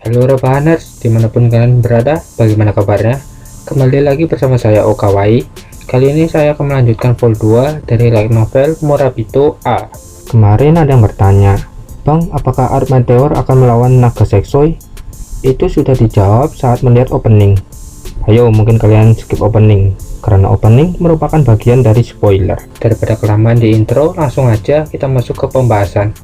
Halo Rebahaners, dimanapun kalian berada, bagaimana kabarnya? Kembali lagi bersama saya Okawai. Kali ini saya akan melanjutkan vol 2 dari light novel Morabito A. Kemarin ada yang bertanya, Bang, apakah Art Meteor akan melawan Naga Seksoi? Itu sudah dijawab saat melihat opening. Ayo, mungkin kalian skip opening, karena opening merupakan bagian dari spoiler. Daripada kelamaan di intro, langsung aja kita masuk ke pembahasan.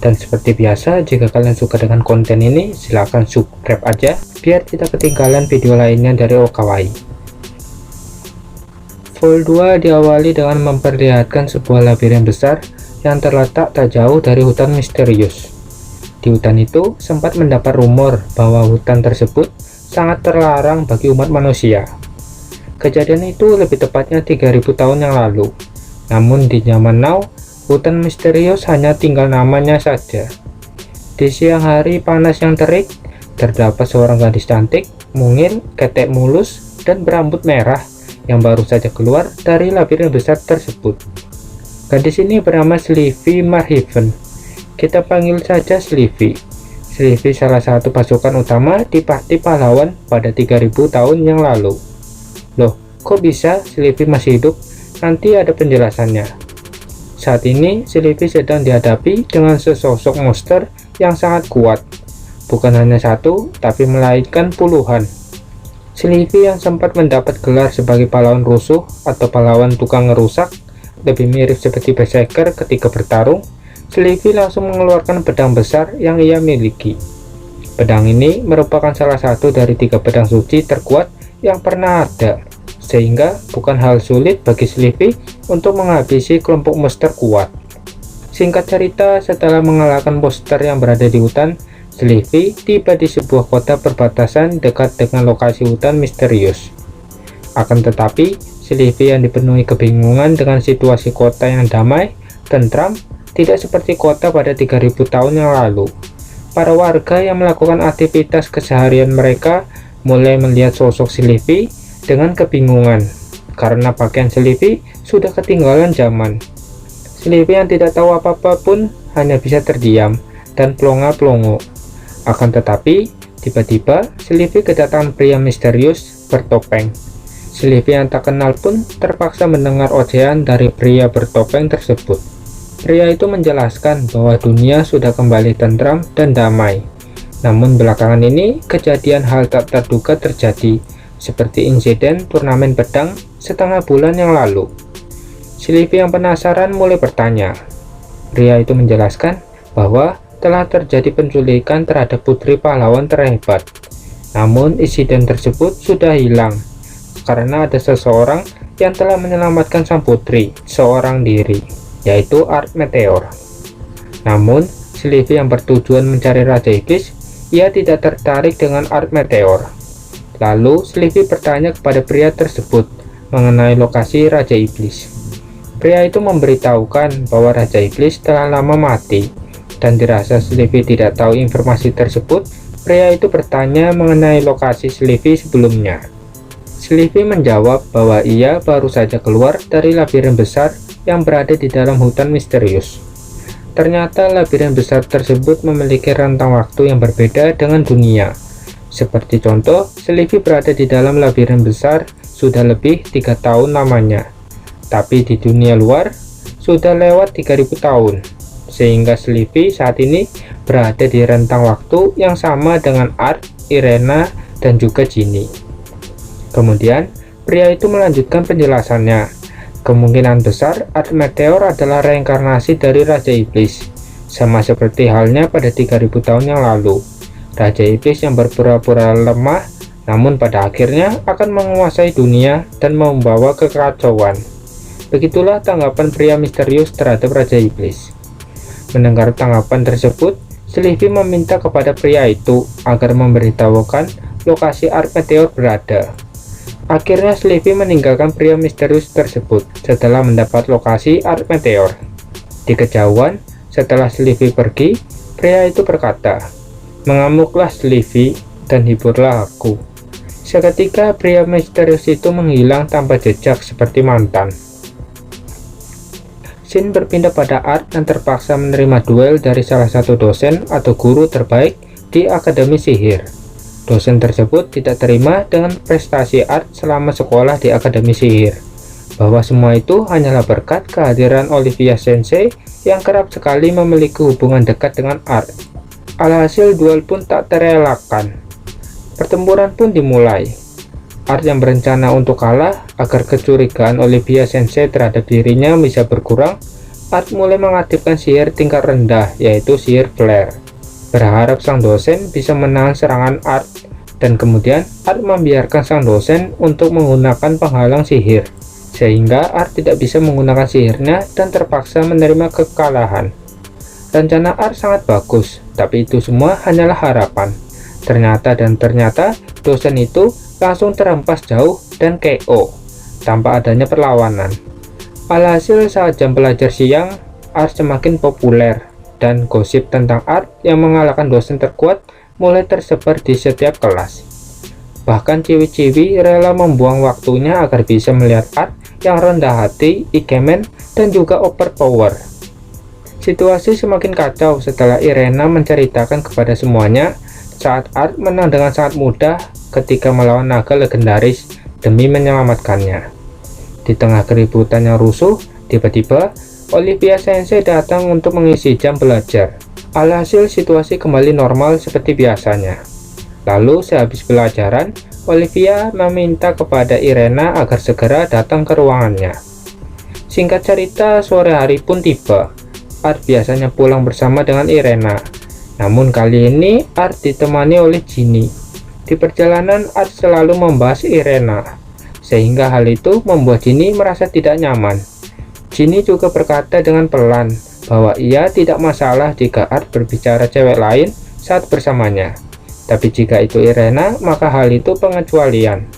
Dan seperti biasa, jika kalian suka dengan konten ini, silahkan subscribe aja biar tidak ketinggalan video lainnya dari Okawai. Vol 2 diawali dengan memperlihatkan sebuah labirin besar yang terletak tak jauh dari hutan misterius. Di hutan itu sempat mendapat rumor bahwa hutan tersebut sangat terlarang bagi umat manusia. Kejadian itu lebih tepatnya 3000 tahun yang lalu. Namun di zaman now, hutan misterius hanya tinggal namanya saja. Di siang hari panas yang terik, terdapat seorang gadis cantik, mungil, ketek mulus, dan berambut merah yang baru saja keluar dari labirin besar tersebut. Gadis ini bernama Slivy Marhaven. Kita panggil saja Slivy. Slivy salah satu pasukan utama di parti pahlawan pada 3000 tahun yang lalu. Loh, kok bisa Slivy masih hidup? Nanti ada penjelasannya. Saat ini, Slivy sedang dihadapi dengan sesosok monster yang sangat kuat. Bukan hanya satu, tapi melainkan puluhan. Slivy yang sempat mendapat gelar sebagai pahlawan rusuh atau pahlawan tukang ngerusak, lebih mirip seperti berserker ketika bertarung. Slivy langsung mengeluarkan pedang besar yang ia miliki. Pedang ini merupakan salah satu dari 3 pedang suci terkuat yang pernah ada. Sehingga bukan hal sulit bagi Slivy untuk menghabisi kelompok monster kuat. Singkat cerita, setelah mengalahkan monster yang berada di hutan, Slivy tiba di sebuah kota perbatasan dekat dengan lokasi hutan misterius. Akan tetapi, Slivy yang dipenuhi kebingungan dengan situasi kota yang damai, tentram, tidak seperti kota pada 3000 tahun yang lalu. Para warga yang melakukan aktivitas keseharian mereka mulai melihat sosok Slivy dengan kebingungan karena pakaian Slivy sudah ketinggalan zaman. Slivy yang tidak tahu apa-apa pun hanya bisa terdiam dan plonga-plongo. Akan tetapi, tiba-tiba Slivy kedatangan pria misterius bertopeng. Slivy yang tak kenal pun terpaksa mendengar ocehan dari pria bertopeng tersebut. Pria itu menjelaskan bahwa dunia sudah kembali tentram dan damai. Namun belakangan ini, kejadian hal tak terduga terjadi, seperti insiden turnamen pedang setengah bulan yang lalu. Slivy yang penasaran mulai bertanya. Pria itu menjelaskan bahwa telah terjadi penculikan terhadap putri pahlawan terhebat. Namun insiden tersebut sudah hilang karena ada seseorang yang telah menyelamatkan sang putri seorang diri, yaitu Art Meteor. Namun Slivy yang bertujuan mencari Raja Iblis, ia tidak tertarik dengan Art Meteor. Lalu Slivy bertanya kepada pria tersebut mengenai lokasi Raja Iblis. Pria itu memberitahukan bahwa Raja Iblis telah lama mati, dan dirasa Slivy tidak tahu informasi tersebut. Pria itu bertanya mengenai lokasi Slivy sebelumnya. Slivy menjawab bahwa ia baru saja keluar dari labirin besar yang berada di dalam hutan misterius. Ternyata labirin besar tersebut memiliki rentang waktu yang berbeda dengan dunia. Seperti contoh, Slivy berada di dalam labirin besar sudah lebih 3 tahun lamanya. Tapi di dunia luar, sudah lewat 3000 tahun. Sehingga Slivy saat ini berada di rentang waktu yang sama dengan Art, Irena, dan juga Ginny. Kemudian, pria itu melanjutkan penjelasannya. Kemungkinan besar Art Meteor adalah reinkarnasi dari Raja Iblis. Sama seperti halnya pada 3000 tahun yang lalu. Raja Iblis yang berpura-pura lemah, namun pada akhirnya akan menguasai dunia dan membawa kekacauan. Begitulah tanggapan pria misterius terhadap Raja Iblis. Mendengar tanggapan tersebut, Slivy meminta kepada pria itu agar memberitahukan lokasi Art Meteor berada. Akhirnya Slivy meninggalkan pria misterius tersebut setelah mendapat lokasi Art Meteor. Di kejauhan, setelah Slivy pergi, pria itu berkata, "Mengamuklah Slivy dan hiburlah aku." Seketika pria misterius itu menghilang tanpa jejak seperti mantan. Scene berpindah pada Art yang terpaksa menerima duel dari salah satu dosen atau guru terbaik di Akademi Sihir. Dosen tersebut tidak terima dengan prestasi Art selama sekolah di Akademi Sihir, bahwa semua itu hanyalah berkat kehadiran Olivia Sensei yang kerap sekali memiliki hubungan dekat dengan Art. Alhasil duel pun tak terelakkan. Pertempuran pun dimulai. Art yang berencana untuk kalah agar kecurigaan Olivia Sensei terhadap dirinya bisa berkurang, Art mulai mengaktifkan sihir tingkat rendah, yaitu sihir flare, berharap sang dosen bisa menahan serangan Art, dan kemudian Art membiarkan sang dosen untuk menggunakan penghalang sihir, sehingga Art tidak bisa menggunakan sihirnya dan terpaksa menerima kekalahan. Rencana Art sangat bagus, tapi itu semua hanyalah harapan. Ternyata dosen itu langsung terhempas jauh dan KO tanpa adanya perlawanan. Alhasil saat jam belajar siang, Art semakin populer dan gosip tentang Art yang mengalahkan dosen terkuat mulai tersebar di setiap kelas. Bahkan ciwi-ciwi rela membuang waktunya agar bisa melihat Art yang rendah hati, ikemen, dan juga overpower. Situasi semakin kacau setelah Irena menceritakan kepada semuanya saat Art menang dengan sangat mudah ketika melawan naga legendaris demi menyelamatkannya. Di tengah keributan yang rusuh, tiba-tiba Olivia Sensei datang untuk mengisi jam belajar. Alhasil situasi kembali normal seperti biasanya. Lalu sehabis pelajaran, Olivia meminta kepada Irena agar segera datang ke ruangannya. Singkat cerita, sore hari pun tiba. Art biasanya pulang bersama dengan Irena, namun kali ini Art ditemani oleh Ginny. Di perjalanan, Art selalu membahas Irena, sehingga hal itu membuat Ginny merasa tidak nyaman. Ginny juga berkata dengan pelan bahwa ia tidak masalah jika Art berbicara cewek lain saat bersamanya, tapi jika itu Irena, maka hal itu pengecualian.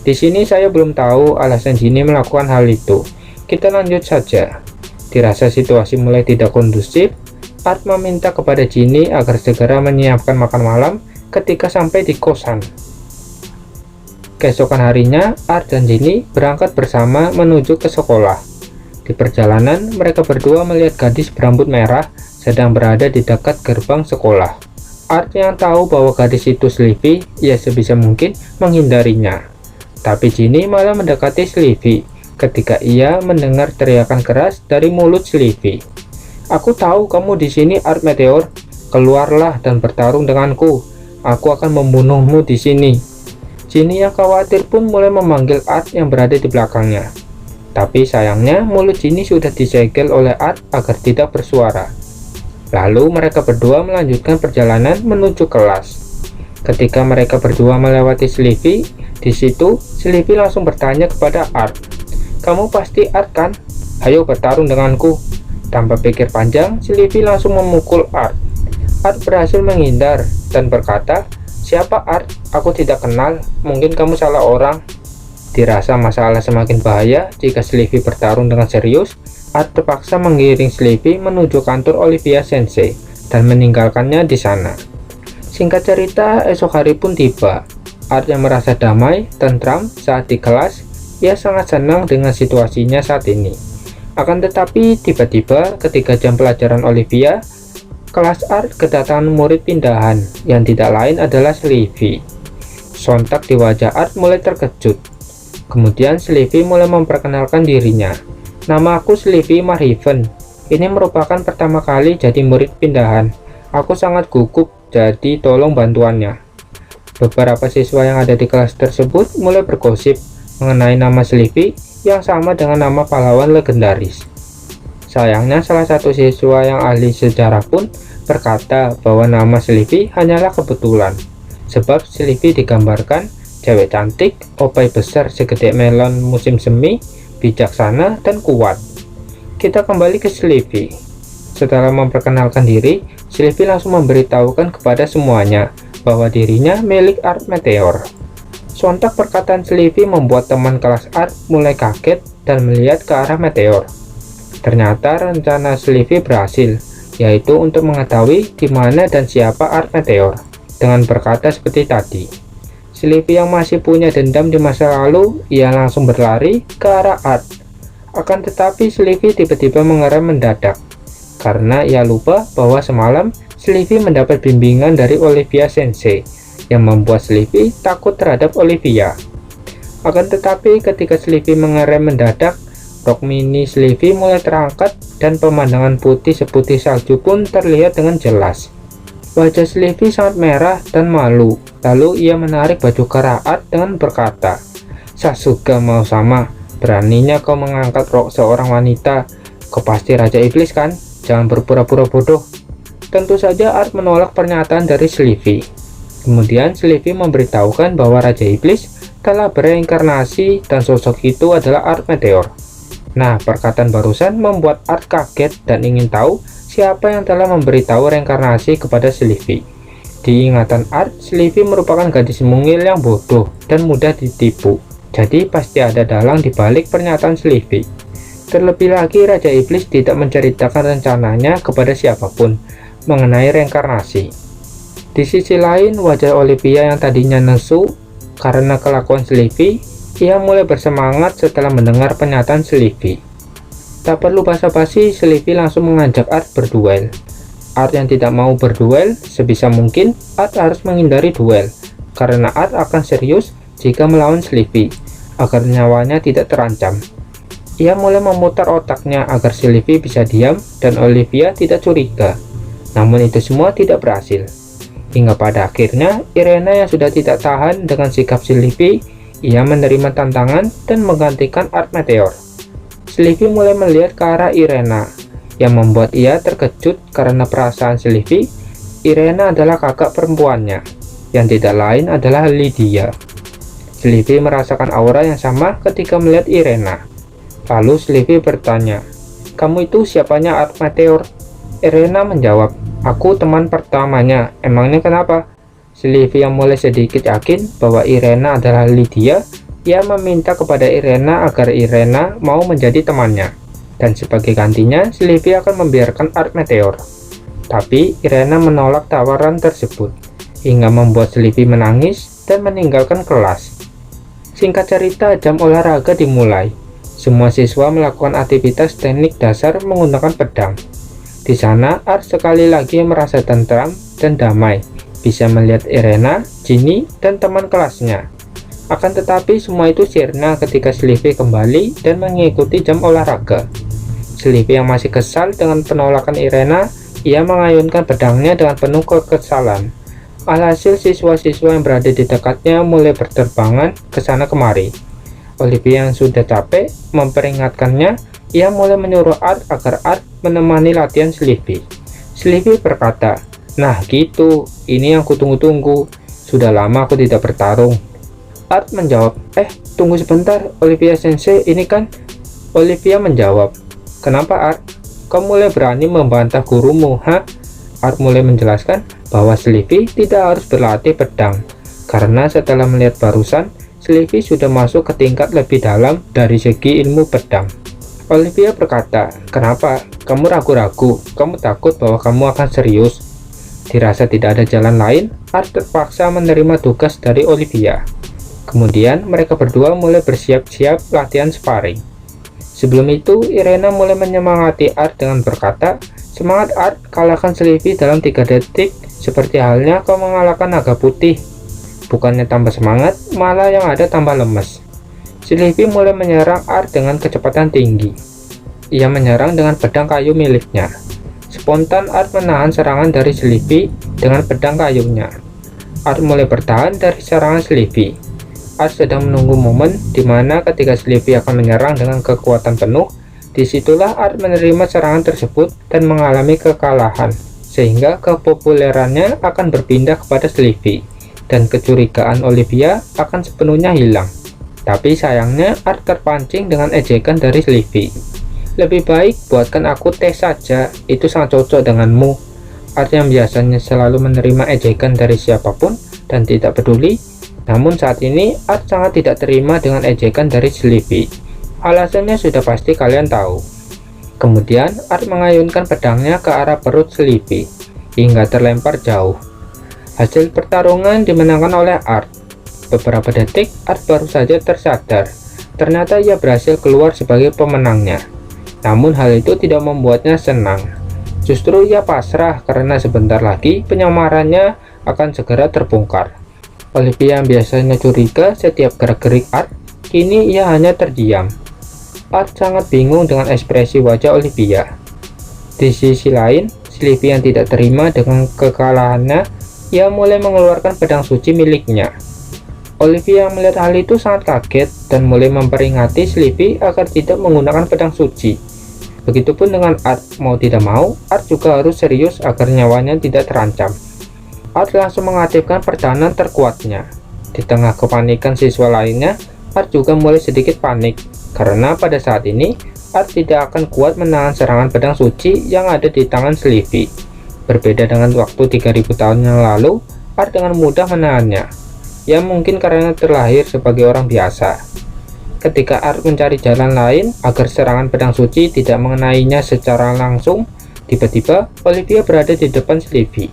Di sini saya belum tahu alasan Ginny melakukan hal itu. Kita lanjut saja. Dirasa situasi mulai tidak kondusif, Art meminta kepada Ginny agar segera menyiapkan makan malam ketika sampai di kosan. Keesokan harinya, Art dan Ginny berangkat bersama menuju ke sekolah. Di perjalanan, mereka berdua melihat gadis berambut merah sedang berada di dekat gerbang sekolah. Art yang tahu bahwa gadis itu Slivy, ia sebisa mungkin menghindarinya. Tapi Ginny malah mendekati Slivy ketika ia mendengar teriakan keras dari mulut Slivy. "Aku tahu kamu di sini, Art Meteor. Keluarlah dan bertarung denganku. Aku akan membunuhmu di sini." Ginny yang khawatir pun mulai memanggil Art yang berada di belakangnya. Tapi sayangnya mulut Ginny sudah disegel oleh Art agar tidak bersuara. Lalu mereka berdua melanjutkan perjalanan menuju kelas. Ketika mereka berdua melewati Slivy, di situ Slivy langsung bertanya kepada Art, "Kamu pasti Art kan? Ayo bertarung denganku." Tanpa pikir panjang, Slivy langsung memukul Art. Art berhasil menghindar dan berkata, "Siapa Art? Aku tidak kenal, mungkin kamu salah orang." Dirasa masalah semakin bahaya jika Slivy bertarung dengan serius, Art terpaksa mengiring Slivy menuju kantor Olivia Sensei dan meninggalkannya di sana. Singkat cerita, esok hari pun tiba. Art yang merasa damai, tentram saat di kelas, ia sangat senang dengan situasinya saat ini. Akan tetapi, tiba-tiba ketika jam pelajaran Olivia, kelas Art kedatangan murid pindahan yang tidak lain adalah Slivy. Sontak di wajah Art mulai terkejut. Kemudian Slivy mulai memperkenalkan dirinya. "Nama aku Slivy Marhaven. Ini merupakan pertama kali jadi murid pindahan. Aku sangat gugup, jadi tolong bantuannya." Beberapa siswa yang ada di kelas tersebut mulai bergosip mengenai nama Slivy yang sama dengan nama pahlawan legendaris. Sayangnya salah satu siswa yang ahli sejarah pun berkata bahwa nama Slivy hanyalah kebetulan, sebab Slivy digambarkan cewek cantik, opai besar segede melon musim semi, bijaksana, dan kuat. Kita kembali ke Slivy. Setelah memperkenalkan diri, Slivy langsung memberitahukan kepada semuanya bahwa dirinya milik Art Meteor. Sontak perkataan Slivy membuat teman kelas Art mulai kaget dan melihat ke arah Meteor. Ternyata rencana Slivy berhasil, yaitu untuk mengetahui di mana dan siapa Art Meteor. Dengan berkata seperti tadi, Slivy yang masih punya dendam di masa lalu, ia langsung berlari ke arah Art. Akan tetapi Slivy tiba-tiba mengerem mendadak, karena ia lupa bahwa semalam Slippy mendapat bimbingan dari Olivia Sensei yang membuat Slippy takut terhadap Olivia. Akan tetapi ketika Slippy mengerem mendadak, rok mini Slippy mulai terangkat dan pemandangan putih seputih salju pun terlihat dengan jelas. Wajah Slippy sangat merah dan malu. Lalu ia menarik baju kara Art dengan berkata, "Sasuga mau sama, beraninya kau mengangkat rok seorang wanita. Kau pasti Raja Iblis kan? Jangan berpura-pura bodoh." Tentu saja Art menolak pernyataan dari Slippy. Kemudian Slippy memberitahukan bahwa Raja Iblis telah bereinkarnasi dan sosok itu adalah Art Meteor. Nah, perkataan barusan membuat Art kaget dan ingin tahu siapa yang telah memberitahu reinkarnasi kepada Slippy. Di ingatan Art, Slippy merupakan gadis mungil yang bodoh dan mudah ditipu. Jadi pasti ada dalang di balik pernyataan Slippy. Terlebih lagi Raja Iblis tidak menceritakan rencananya kepada siapapun mengenai reinkarnasi. Di sisi lain, wajah Olivia yang tadinya nesu karena kelakuan Slippy, ia mulai bersemangat setelah mendengar pernyataan Slippy. Tak perlu basa-basi, Slippy langsung mengajak Art berduel. Art yang tidak mau berduel, sebisa mungkin Art harus menghindari duel, karena Art akan serius jika melawan Slippy, agar nyawanya tidak terancam. Ia mulai memutar otaknya agar Slippy bisa diam dan Olivia tidak curiga. Namun itu semua tidak berhasil. Hingga pada akhirnya, Irena yang sudah tidak tahan dengan sikap Slippy, ia menerima tantangan dan menggantikan Art Meteor. Slippy mulai melihat ke arah Irena, yang membuat ia terkejut karena perasaan Slippy, Irena adalah kakak perempuannya, yang tidak lain adalah Lydia. Slippy merasakan aura yang sama ketika melihat Irena. Lalu Slippy bertanya, "Kamu itu siapanya Art Meteor?" Irena menjawab, "Aku teman pertamanya, emangnya kenapa?" Slippy yang mulai sedikit yakin bahwa Irena adalah Lydia, ia meminta kepada Irena agar Irena mau menjadi temannya. Dan sebagai gantinya, Slippy akan membiarkan Art Meteor. Tapi Irena menolak tawaran tersebut, hingga membuat Slippy menangis dan meninggalkan kelas. Singkat cerita, jam olahraga dimulai. Semua siswa melakukan aktivitas teknik dasar menggunakan pedang. Di sana, Art sekali lagi merasa tentram dan damai, bisa melihat Irena, Ginny, dan teman kelasnya. Akan tetapi semua itu sirna ketika Slippy kembali dan mengikuti jam olahraga. Slippy yang masih kesal dengan penolakan Irena, ia mengayunkan pedangnya dengan penuh kekesalan. Alhasil siswa-siswa yang berada di dekatnya mulai berterbangan ke sana kemari. Olivia yang sudah capek memperingatkannya, ia mulai menyuruh Art agar Art menemani latihan Slippy. Slippy berkata, "Nah gitu, ini yang kutunggu-tunggu. Sudah lama aku tidak bertarung." Art menjawab, Tunggu sebentar, Olivia Sensei, ini kan..." Olivia menjawab, "Kenapa Art? Kau mulai berani membantah gurumu, ha?" Art mulai menjelaskan bahwa Slippy tidak harus berlatih pedang, karena setelah melihat barusan, Slippy sudah masuk ke tingkat lebih dalam dari segi ilmu pedang. Olivia berkata, "Kenapa? Kamu ragu-ragu? Kamu takut bahwa kamu akan serius?" Dirasa tidak ada jalan lain, Art terpaksa menerima tugas dari Olivia. Kemudian mereka berdua mulai bersiap-siap latihan sparring. Sebelum itu, Irena mulai menyemangati Art dengan berkata, "Semangat Art, kalahkan Slippy dalam 3 detik, seperti halnya kau mengalahkan naga putih." Bukannya tambah semangat, malah yang ada tambah lemes. Slippy mulai menyerang Art dengan kecepatan tinggi. Ia menyerang dengan pedang kayu miliknya. Spontan Art menahan serangan dari Slippy dengan pedang kayunya. Art mulai bertahan dari serangan Slippy. Art sedang menunggu momen di mana ketika Slippy akan menyerang dengan kekuatan penuh. Disitulah Art menerima serangan tersebut dan mengalami kekalahan, sehingga kepopulerannya akan berpindah kepada Slippy, dan kecurigaan Olivia akan sepenuhnya hilang. Tapi sayangnya Art terpancing dengan ejekan dari Slippy. "Lebih baik buatkan aku tes saja, itu sangat cocok denganmu." Art yang biasanya selalu menerima ejekan dari siapapun dan tidak peduli, namun saat ini Art sangat tidak terima dengan ejekan dari Slippy. Alasannya sudah pasti kalian tahu. Kemudian Art mengayunkan pedangnya ke arah perut Slippy hingga terlempar jauh. Hasil pertarungan dimenangkan oleh Art. Beberapa detik Art baru saja tersadar, ternyata ia berhasil keluar sebagai pemenangnya. Namun hal itu tidak membuatnya senang. Justru ia pasrah karena sebentar lagi penyamarannya akan segera terbongkar. Olivia yang biasanya curiga setiap gerak-gerik Art, kini ia hanya terdiam. Art sangat bingung dengan ekspresi wajah Olivia. Di sisi lain, Sylvie yang tidak terima dengan kekalahannya, ia mulai mengeluarkan pedang suci miliknya. Olivia yang melihat hal itu sangat kaget dan mulai memperingati Sylvie agar tidak menggunakan pedang suci. Begitupun dengan Art, mau tidak mau, Art juga harus serius agar nyawanya tidak terancam. Art langsung mengaktifkan pertahanan terkuatnya. Di tengah kepanikan siswa lainnya, Art juga mulai sedikit panik, karena pada saat ini, Art tidak akan kuat menahan serangan pedang suci yang ada di tangan Sylvie. Berbeda dengan waktu 3000 tahun yang lalu, Art dengan mudah menahannya. Ya mungkin karena terlahir sebagai orang biasa. Ketika Art mencari jalan lain agar serangan pedang suci tidak mengenainya secara langsung, tiba-tiba Olivia berada di depan Sylvie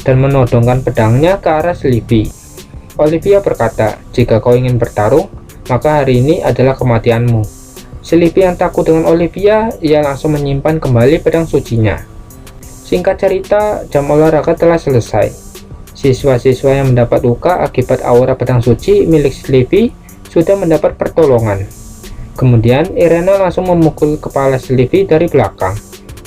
dan menodongkan pedangnya ke arah Sylvie. Olivia berkata, "Jika kau ingin bertarung, maka hari ini adalah kematianmu." Sylvie yang takut dengan Olivia, ia langsung menyimpan kembali pedang sucinya. Singkat cerita, jam olahraga telah selesai. Siswa-siswa yang mendapat luka akibat aura pedang suci milik Sylvie sudah mendapat pertolongan. Kemudian Irena langsung memukul kepala Sylvie dari belakang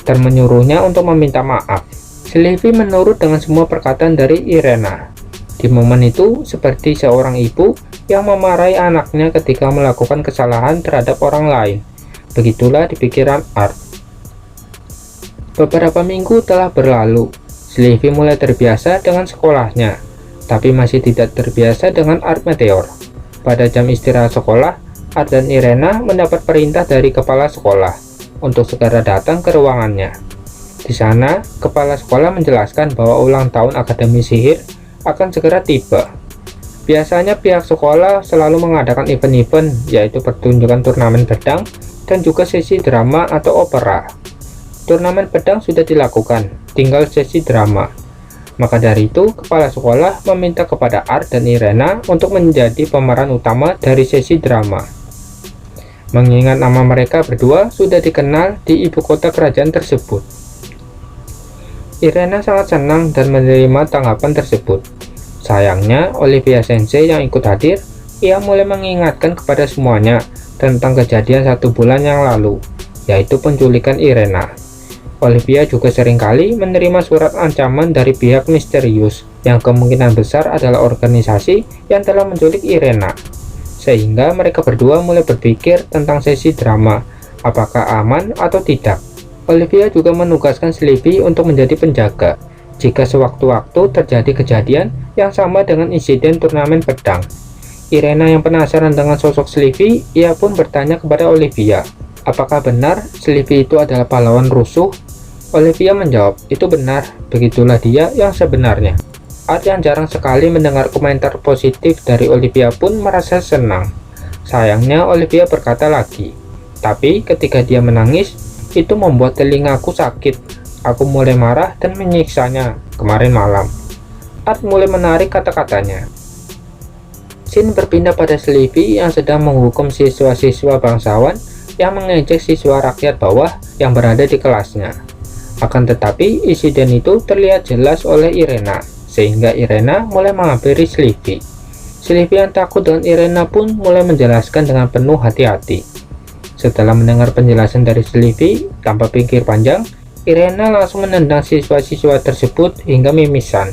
dan menyuruhnya untuk meminta maaf. Sylvie menurut dengan semua perkataan dari Irena. Di momen itu, seperti seorang ibu yang memarahi anaknya ketika melakukan kesalahan terhadap orang lain. Begitulah di pikiran Art. Beberapa minggu telah berlalu. Sylvie mulai terbiasa dengan sekolahnya, tapi masih tidak terbiasa dengan Art Meteor. Pada jam istirahat sekolah, Art dan Irena mendapat perintah dari kepala sekolah untuk segera datang ke ruangannya. Di sana, kepala sekolah menjelaskan bahwa ulang tahun Akademi Sihir akan segera tiba. Biasanya pihak sekolah selalu mengadakan event-event, yaitu pertunjukan turnamen pedang dan juga sesi drama atau opera. Turnamen pedang sudah dilakukan, tinggal sesi drama. Maka dari itu, kepala sekolah meminta kepada Art dan Irena untuk menjadi pemeran utama dari sesi drama. Mengingat nama mereka berdua sudah dikenal di ibu kota kerajaan tersebut. Irena sangat senang dan menerima tanggapan tersebut. Sayangnya, Olivia Sensei yang ikut hadir, ia mulai mengingatkan kepada semuanya tentang kejadian 1 bulan yang lalu, yaitu penculikan Irena. Olivia juga seringkali menerima surat ancaman dari pihak misterius yang kemungkinan besar adalah organisasi yang telah menculik Irena. Sehingga mereka berdua mulai berpikir tentang sesi drama, apakah aman atau tidak. Olivia juga menugaskan Sylvie untuk menjadi penjaga jika sewaktu-waktu terjadi kejadian yang sama dengan insiden turnamen pedang. Irena yang penasaran dengan sosok Sylvie, ia pun bertanya kepada Olivia, apakah benar Sylvie itu adalah pahlawan rusuh? Olivia menjawab, itu benar, begitulah dia yang sebenarnya. Art yang jarang sekali mendengar komentar positif dari Olivia pun merasa senang. Sayangnya Olivia berkata lagi, tapi ketika dia menangis, itu membuat telingaku sakit. Aku mulai marah dan menyiksanya kemarin malam. Art mulai menarik kata-katanya. Scene berpindah pada Sylvie yang sedang menghukum siswa-siswa bangsawan yang mengejek siswa rakyat bawah yang berada di kelasnya. Akan tetapi, insiden itu terlihat jelas oleh Irena, sehingga Irena mulai menghampiri Sylvie. Sylvie yang takut dengan Irena pun mulai menjelaskan dengan penuh hati-hati. Setelah mendengar penjelasan dari Sylvie, tanpa pikir panjang, Irena langsung menendang siswa-siswa tersebut hingga mimisan.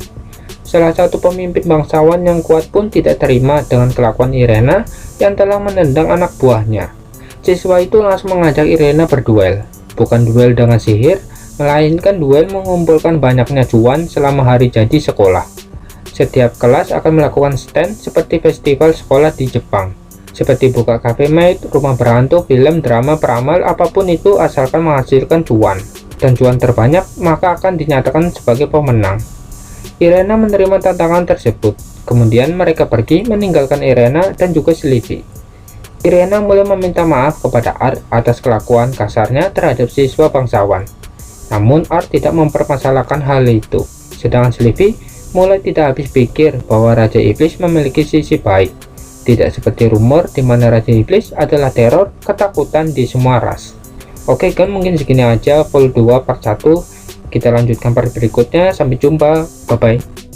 Salah satu pemimpin bangsawan yang kuat pun tidak terima dengan kelakuan Irena yang telah menendang anak buahnya. Siswa itu langsung mengajak Irena berduel, bukan duel dengan sihir, melainkan duel mengumpulkan banyaknya cuan selama hari jadi sekolah. Setiap kelas akan melakukan stand seperti festival sekolah di Jepang, seperti buka cafe maid, rumah berhantu, film, drama, peramal, apapun itu asalkan menghasilkan cuan, dan cuan terbanyak maka akan dinyatakan sebagai pemenang. Irena menerima tantangan tersebut, kemudian mereka pergi meninggalkan Irena dan juga Sylvie. Irena mulai meminta maaf kepada Art atas kelakuan kasarnya terhadap siswa bangsawan. Namun Art tidak mempermasalahkan hal itu, sedangkan Sylvie mulai tidak habis pikir bahwa Raja Iblis memiliki sisi baik. Tidak seperti rumor di mana Raja Iblis adalah teror, ketakutan di semua ras. Oke kan, mungkin segini aja full 2 part 1 Kita lanjutkan part berikutnya. Sampai jumpa. Bye bye.